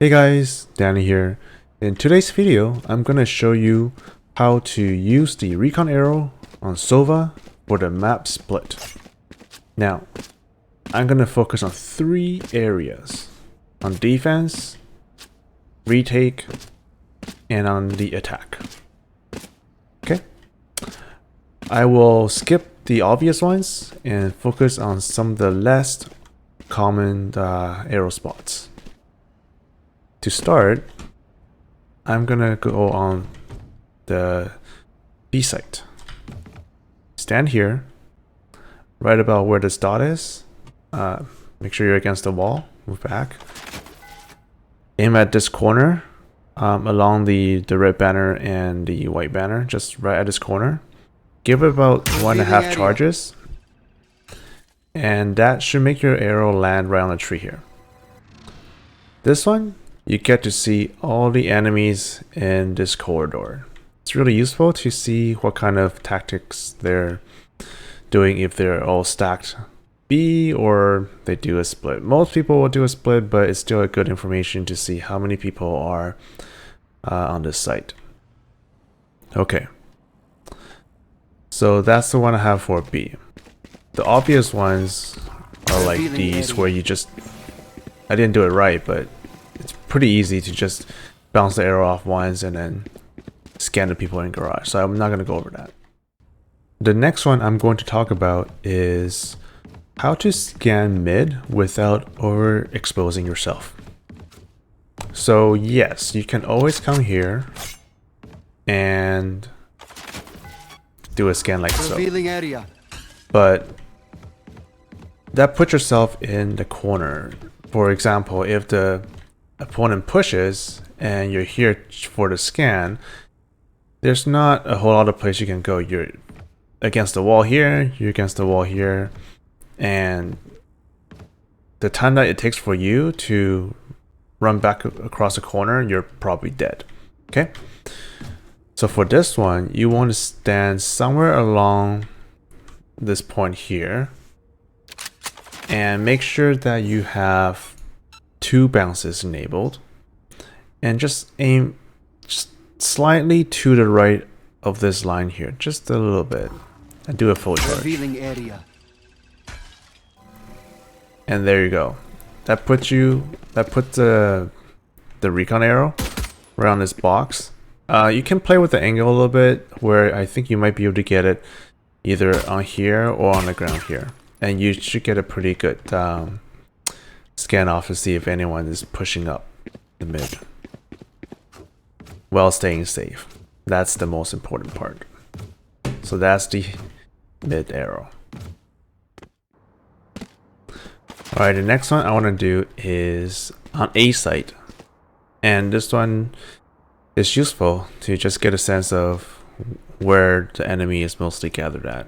Hey guys, Danny here. In today's video, I'm gonna show you how to use the recon arrow on Sova for the map split. Now, I'm gonna focus on 3 areas: on defense, retake, and on the attack. Okay? I will skip the obvious ones and focus on some of the less common arrow spots. To start, I'm gonna go on the B site. Stand here, right about where this dot is. Make sure you're against the wall. Move back. Aim at this corner, along the red banner and the white banner, just right at this corner. Give it about 1.5 charges, and that should make your arrow land right on the tree here. This one, you get to see all the enemies in this corridor. It's really useful to see what kind of tactics they're doing, if they're all stacked B or they do a split. Most people will do a split, but it's still a good information to see how many people are on this site. Okay, so that's the one I have for B. The obvious ones are like these, where you just, I didn't do it right, but it's pretty easy to just bounce the arrow off once and then scan the people in garage. So I'm not going to go over that. The next one I'm going to talk about is how to scan mid without overexposing yourself. So yes, you can always come here and do a scan like so. But that puts yourself in the corner. For example, if the opponent pushes and you're here for the scan, there's not a whole lot of place you can go. You're against the wall here, you're against the wall here, and the time that it takes for you to run back across the corner, you're probably dead. Okay, so for this one, you want to stand somewhere along this point here and make sure that you have 2 bounces enabled, and just aim just slightly to the right of this line here, just a little bit, and do a full charge. And there you go. That puts the recon arrow right on this box. You can play with the angle a little bit, where I think you might be able to get it either on here or on the ground here, and you should get a pretty good scan off to see if anyone is pushing up the mid while staying safe. That's the most important part. So that's the mid arrow. Alright, the next one I want to do is on A site, and this one is useful to just get a sense of where the enemy is mostly gathered at.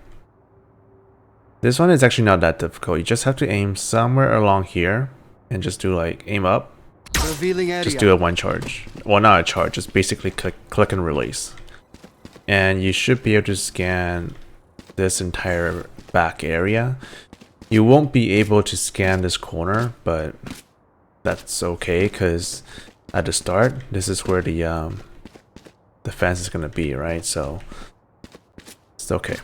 This one is actually not that difficult. You just have to aim somewhere along here and just do like aim up. Just do a 1 charge. Well, not a charge, just basically click and release. And you should be able to scan this entire back area. You won't be able to scan this corner, but that's okay, because at the start, this is where the fence is going to be, right? So it's okay.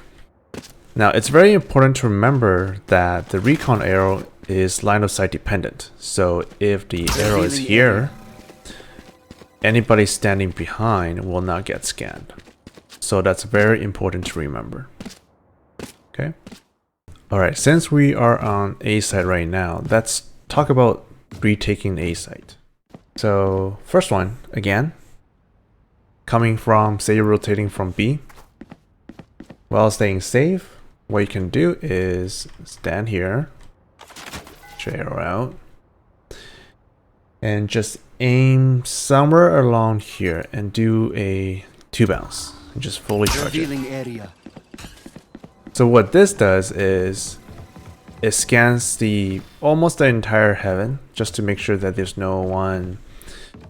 Now, it's very important to remember that the recon arrow is line of sight dependent. So if the arrow is here, anybody standing behind will not get scanned. So that's very important to remember. Okay. Alright, since we are on A site right now, let's talk about retaking A site. So first one, again, coming from, say you're rotating from B, while staying safe, what you can do is stand here, arrow out, and just aim somewhere along here and do a 2 bounce and just fully charge it. So what this does is it scans almost the entire heaven, just to make sure that there's no one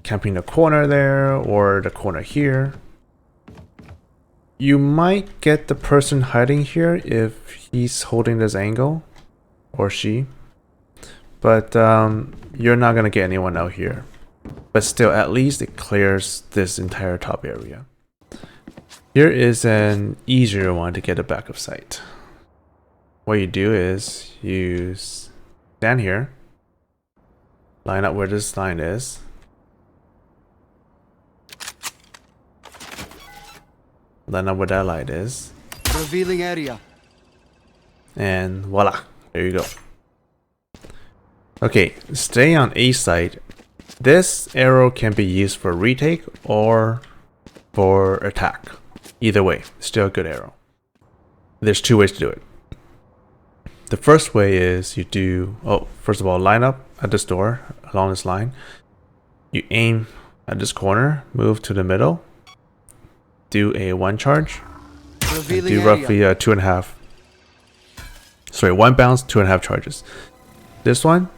camping the corner there or the corner here. You might get the person hiding here if he's holding this angle, or she. But you're not gonna get anyone out here. but still at least it clears this entire top area. Here is an easier one to get a back of sight. What you do is you stand here, line up where this line is, line up where that light is, revealing area, and voila, there you go. Okay, stay on A site. This arrow can be used for retake or for attack. Either way, still a good arrow. There's two ways to do it. The first way is you do, first of all, line up at this door along this line. You aim at this corner, move to the middle, do a 1 charge, and do roughly 2.5. Sorry, 1 bounce, 2.5 charges. This one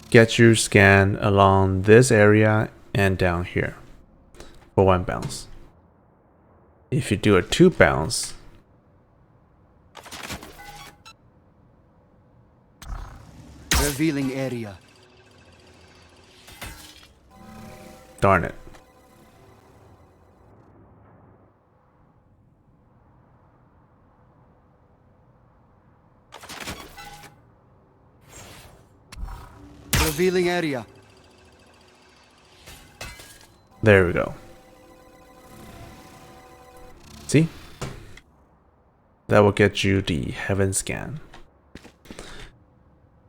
gets your scan along this area and down here for 1 bounce. If you do a 2 bounce, revealing area. darn it. Revealing area. There we go. See? That will get you the heaven scan.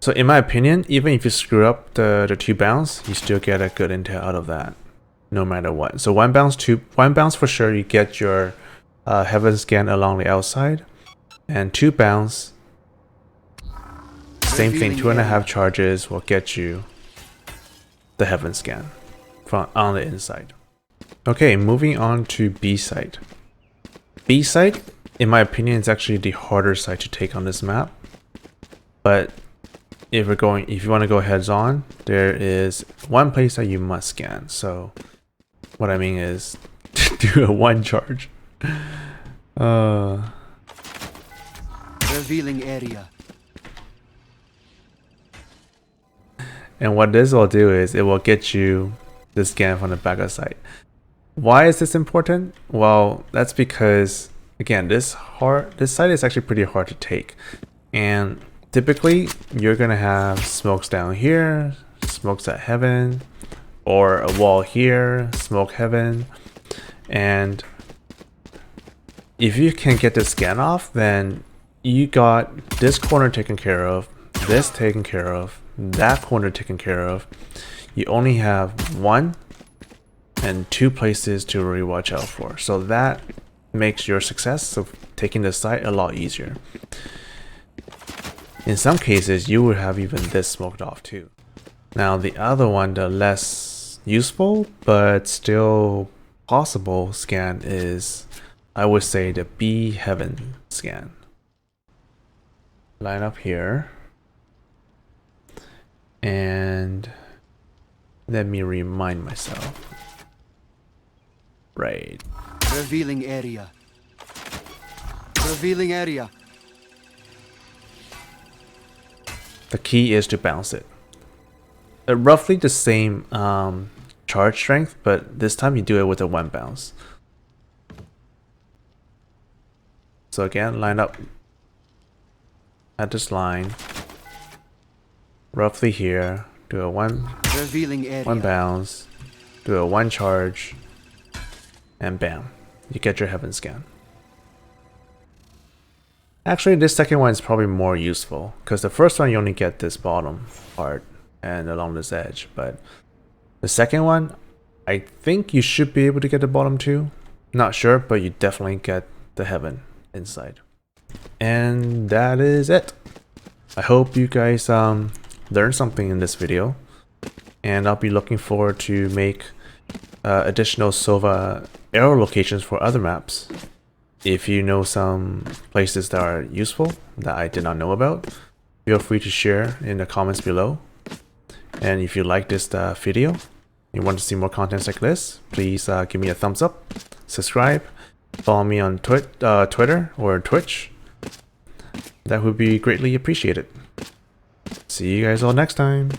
So in my opinion, even if you screw up the 2 bounce, you still get a good intel out of that, no matter what. So 1 bounce for sure, you get your heaven scan along the outside, and 2 bounce, same thing, 2.5 charges will get you the heaven scan from on the inside. Okay, moving on to B site. B site, in my opinion, is actually the harder site to take on this map. But if you want to go heads on, there is one place that you must scan. So what I mean is do a 1 charge. Revealing area. And what this will do is it will get you the scan from the back of the site. Why is this important? Well, that's because again, this site is actually pretty hard to take, and typically you're gonna have smokes down here, smokes at heaven, or a wall here, smoke heaven, and if you can get the scan off, then you got this corner taken care of, this taken care of, that corner taken care of. You only have 1 and 2 places to really watch out for. So that makes your success of taking the site a lot easier. In some cases, you would have even this smoked off too. Now the other one, the less useful but still possible scan is, I would say, the B heaven scan. Line up here. And let me remind myself. Right. Revealing area. Revealing area. The key is to bounce it. Roughly the same charge strength, but this time you do it with a 1 bounce. So again, line up at this line. Roughly here, do a 1 bounce, do a 1 charge, and bam, you get your heaven scan. Actually, this second one is probably more useful, because the first one you only get this bottom part and along this edge, but the second one, I think you should be able to get the bottom too. Not sure, but you definitely get the heaven inside. And that is it. I hope you guys learned something in this video, and I'll be looking forward to make additional Sova arrow locations for other maps. If you know some places that are useful that I did not know about, feel free to share in the comments below. And if you like this video and you want to see more content like this, please give me a thumbs up, subscribe, follow me on Twitter or Twitch. That would be greatly appreciated. See you guys all next time.